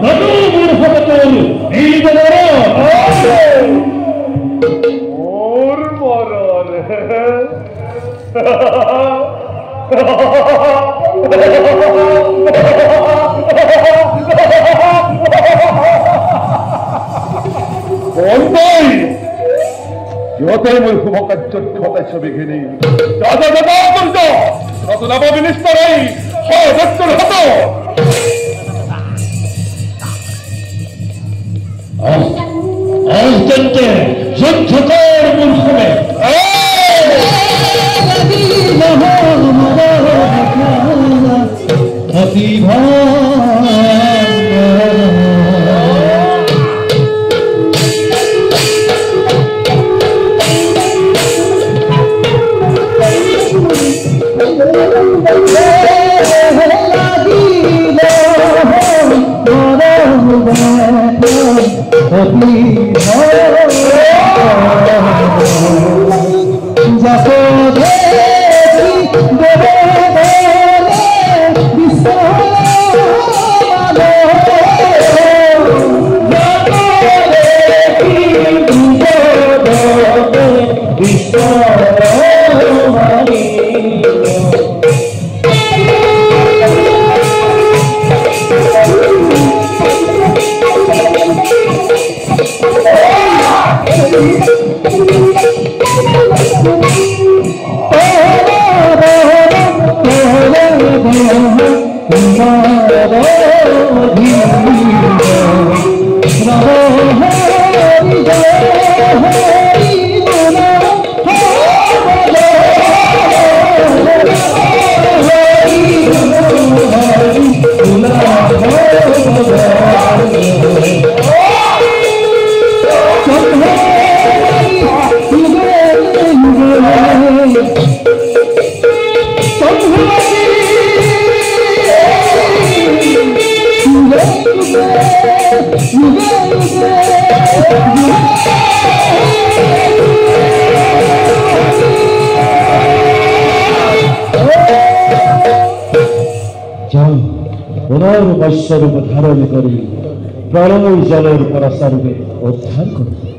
নদু মূর্খতর এই ওর মরণ যতই মূর্খ ভকার চক্ষতায় ছবি ঘিনি দাদা দাদা করত তত নবাবী নিস্তরেই হয় দত্তর হতো অত্যন্তে যুদ্ধকর মূর্খমে পুনর্বৈশ্বরূপ ধারণ করি প্রলয় জলের পরশা রূপে উদ্ধার করবে।